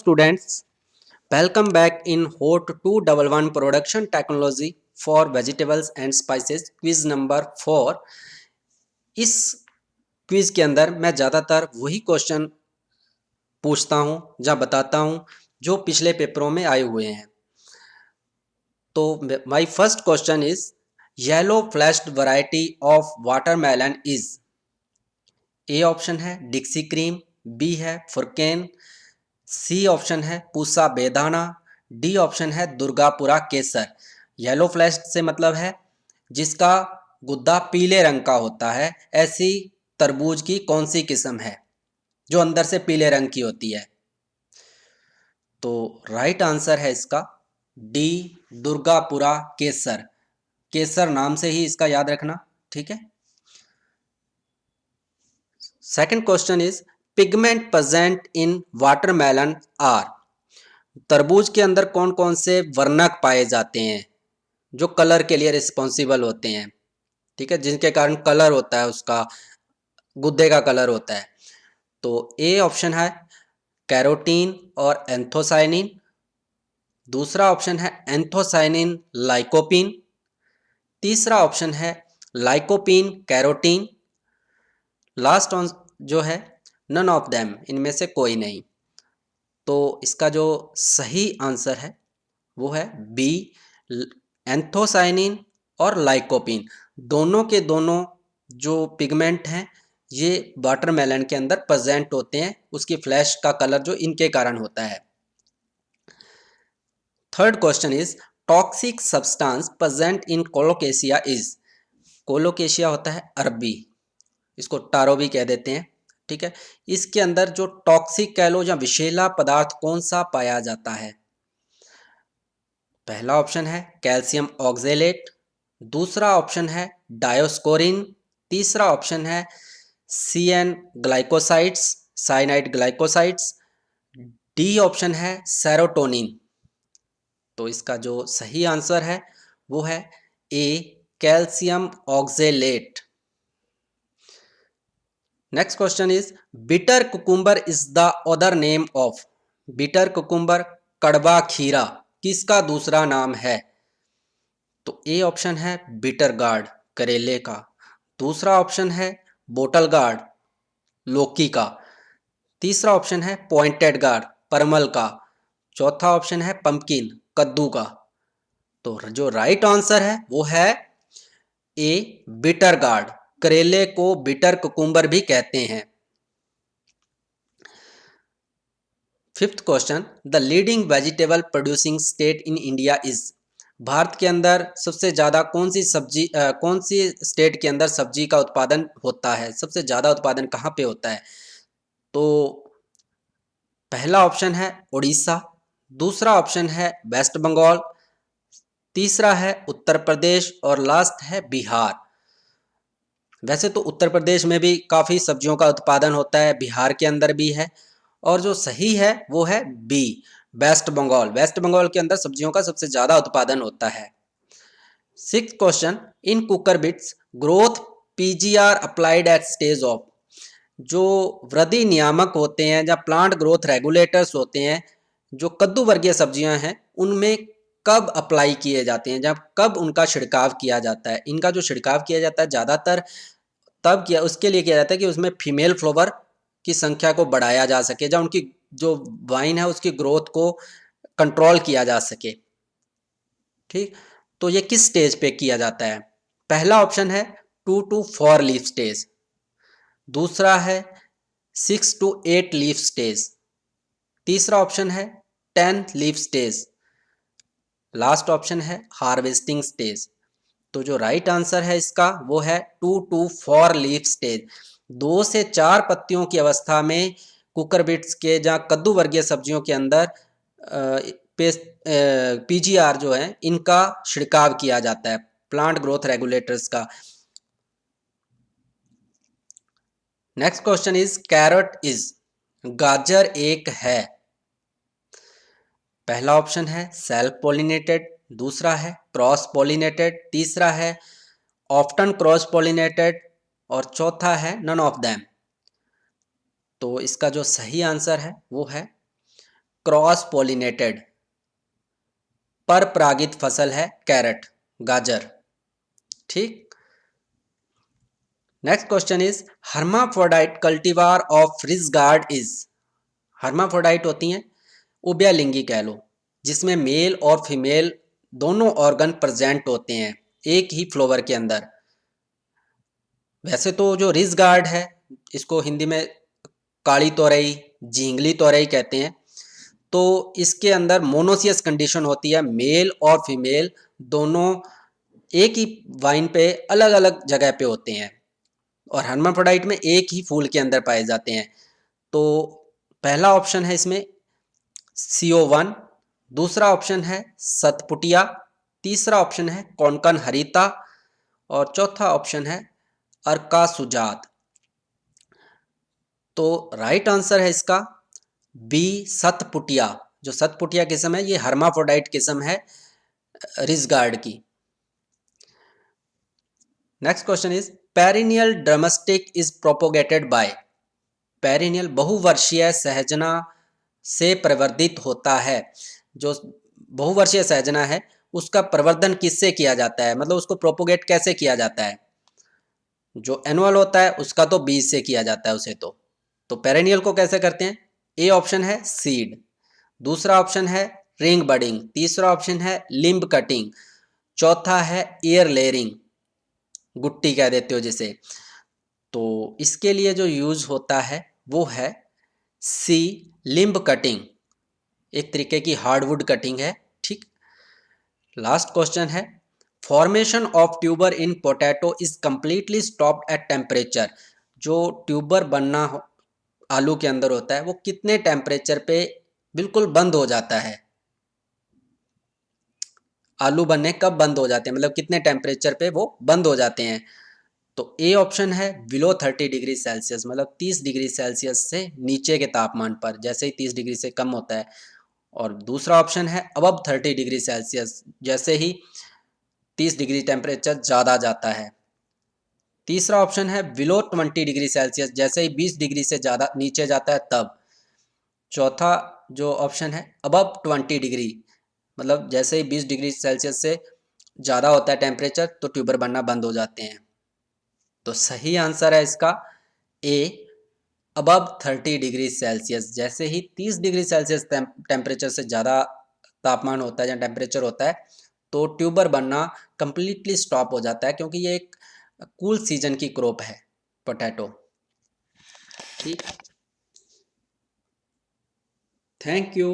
Students, welcome back in HOT 211 Production Technology for Vegetables and Spices quiz number 4। इस quiz के अंदर मैं ज़्यादातर वही क्वेश्चन पूछता हूँ या बताता हूँ जो पिछले पेपरों में आए हुए हैं। तो my first question is yellow flashed variety of watermelon is. A option है डिक्सी क्रीम, बी है फुरकेन, सी ऑप्शन है पूसा बेदाना, डी ऑप्शन है दुर्गापुरा केसर। येलो फ्लैश से मतलब है जिसका गुद्दा पीले रंग का होता है। ऐसी तरबूज की कौन सी किस्म है जो अंदर से पीले रंग की होती है? तो राइट आंसर है इसका डी, दुर्गापुरा केसर। केसर नाम से ही इसका याद रखना, ठीक है। Second question is pigment present in watermelon are. तरबूज के अंदर कौन कौन से वर्णक पाए जाते हैं जो कलर के लिए रिस्पॉन्सिबल होते हैं, ठीक है, जिनके कारण कलर होता है, उसका गुद्दे का कलर होता है। तो ए ऑप्शन है कैरोटीन और एंथोसाइनिन, दूसरा ऑप्शन है एंथोसाइनिन लाइकोपिन, तीसरा ऑप्शन है लाइकोपिन कैरोटीन, लास्ट जो है नन ऑफ देम, इनमें से कोई नहीं। तो इसका जो सही आंसर है वो है बी, एंथोसाइनिन और लाइकोपिन। दोनों के दोनों जो पिगमेंट हैं ये वाटरमेलन के अंदर प्रेजेंट होते हैं, उसकी फ्लैश का कलर जो इनके कारण होता है। Third question is toxic substance present in colocasia is. Colocasia होता है अरबी, इसको टारो भी कह देते हैं, ठीक है। इसके अंदर जो टॉक्सिक कह लो या विषैला पदार्थ कौन सा पाया जाता है? पहला ऑप्शन है कैल्शियम ऑक्जेलेट, दूसरा ऑप्शन है डायोस्कोरिन, तीसरा ऑप्शन है CN glycosides, cyanide glycosides, D option है सेरोटोनिन। तो इसका जो सही आंसर है वो है A, calcium oxalate. Next question is bitter cucumber is the other name of. Bitter cucumber, कड़वा खीरा, किसका दूसरा नाम है? तो ए ऑप्शन है बिटर गार्ड, करेले का, दूसरा ऑप्शन है बोटल गार्ड, लौकी का, तीसरा ऑप्शन है पॉइंटेड गार्ड, परमल का, चौथा ऑप्शन है पंपकिन, कद्दू का। तो जो राइट आंसर है वो है ए, बिटर गार्ड। करेले को बिटर कुकुम्बर भी कहते हैं। Fifth question the leading vegetable producing state in India is. Bharat के अंदर सबसे ज़्यादा कौन सी सब्जी कौन सी स्टेट के अंदर सब्जी का उत्पादन होता है? सबसे ज़्यादा उत्पादन कहाँ पे होता है? तो पहला ऑप्शन है उड़ीसा, दूसरा ऑप्शन है वेस्ट बंगाल, तीसरा है उत्तर प्रदेश और लास्ट है बिहार। वैसे तो उत्तर प्रदेश में भी काफ़ी सब्जियों का उत्पादन होता है, बिहार के अंदर भी है, और जो सही है वो है बी, वेस्ट बंगाल। वेस्ट बंगाल के अंदर सब्जियों का सबसे ज़्यादा उत्पादन होता है। Sixth question in cucurbits growth PGR applied at stage of. जो वृद्धि नियामक होते हैं या प्लांट ग्रोथ रेगुलेटर्स होते हैं जो कद्दू वर्गीय सब्जियां हैं उनमें कब अप्लाई किए जाते हैं, जब कब उनका छिड़काव किया जाता है? इनका जो छिड़काव किया जाता है ज़्यादातर तब किया उसके लिए किया जाता है कि उसमें फीमेल फ्लावर की संख्या को बढ़ाया जा सके, या उनकी जो वाइन है उसकी ग्रोथ को कंट्रोल किया जा सके, ठीक। तो ये किस स्टेज पे किया जाता है? पहला ऑप्शन है 2 to 4 लीफ स्टेज, दूसरा है 6 to 8 लीफ स्टेज, तीसरा ऑप्शन है 10 लीफ स्टेज, लास्ट ऑप्शन है हार्वेस्टिंग स्टेज। तो जो राइट आंसर है इसका वो है 2 to 4 लीफ स्टेज। 2 से 4 पत्तियों की अवस्था में कुकर बिट्स के या कद्दू वर्गीय सब्जियों के अंदर PGR जो है इनका छिड़काव किया जाता है, प्लांट ग्रोथ रेगुलेटर्स का। Next question is carrot is. गाजर एक है, पहला ऑप्शन है सेल्फ पॉलिनेटेड, दूसरा है क्रॉस पॉलिनेटेड, तीसरा है ऑफ्टन क्रॉस पॉलिनेटेड और चौथा है नन ऑफ देम। तो इसका जो सही आंसर है वो है क्रॉस पॉलिनेटेड पर परागित फसल है कैरेट, गाजर। ठीक। Next question is hermaphrodite cultivar of ridge guard is. Hermaphrodite होती हैं उभयलिंगी कह लो, जिसमें मेल और फीमेल दोनों ऑर्गन प्रेजेंट होते हैं एक ही फ्लोवर के अंदर। वैसे तो जो रिज गार्ड है, इसको हिंदी में काली तोरई, झींगली तोरई कहते हैं, तो इसके अंदर मोनोसियस कंडीशन होती है, मेल और फीमेल दोनों एक ही वाइन पे अलग अलग जगह पे होते हैं, और हर्माफ्रोडाइट में एक ही फूल के अंदर पाए जाते हैं। तो पहला ऑप्शन है इसमें CO1, दूसरा ऑप्शन है सतपुटिया, तीसरा ऑप्शन है कोंकण हरिता, और चौथा ऑप्शन है अर्का सुजात। तो राइट आंसर है इसका बी, सतपुटिया। जो सतपुटिया किस्म है ये हर्माफ्रोडाइट किस्म है रिजगार्ड की। Next question is perennial drumstick is propagated by. Perennial बहुवर्षीय सहजना से प्रवर्धित होता है। जो बहुवर्षीय सहजना है उसका प्रवर्धन किससे किया जाता है, मतलब उसको प्रोपोगेट कैसे किया जाता है। जो एनुअल होता है उसका तो बीज से किया जाता है उसे। तो पेरेनियल को कैसे करते हैं। ए ऑप्शन है सीड, दूसरा ऑप्शन है रिंग बडिंग, तीसरा ऑप्शन है लिम्ब कटिंग, चौथा है एयर लेयरिंग, गुट्टी कह देते हो जिसे। तो इसके लिए जो यूज होता है वो है सी, लिम्ब कटिंग, एक तरीके की हार्डवुड कटिंग है। ठीक। लास्ट क्वेश्चन है formation of tuber in potato is completely stopped at temperature. जो ट्यूबर बनना आलू के अंदर होता है वो कितने टेम्परेचर पे बिल्कुल बंद हो जाता है। आलू बनने कब बंद हो जाते हैं, मतलब कितने टेम्परेचर पे वो बंद हो जाते हैं। तो ए ऑप्शन है बिलो 30 डिग्री सेल्सियस, मतलब 30 डिग्री सेल्सियस से नीचे के तापमान पर, जैसे ही 30 डिग्री से कम होता है। और दूसरा ऑप्शन है अबव 30 डिग्री सेल्सियस, जैसे ही 30 डिग्री टेम्परेचर ज़्यादा जाता है। तीसरा ऑप्शन है बिलो 20 डिग्री सेल्सियस, जैसे ही 20 डिग्री से ज़्यादा नीचे जाता है तब। चौथा जो ऑप्शन है अबव 20 डिग्री, मतलब जैसे ही 20 डिग्री सेल्सियस से ज़्यादा होता है टेम्परेचर तो ट्यूबर बनना बंद हो जाते हैं। तो सही आंसर है इसका ए, अबव 30 डिग्री सेल्सियस। जैसे ही 30 डिग्री सेल्सियस टेम्परेचर से ज़्यादा तापमान होता है या टेम्परेचर होता है तो ट्यूबर बनना कंप्लीटली स्टॉप हो जाता है, क्योंकि ये एक कूल सीजन की क्रॉप है पोटैटो। ठीक। Thank you.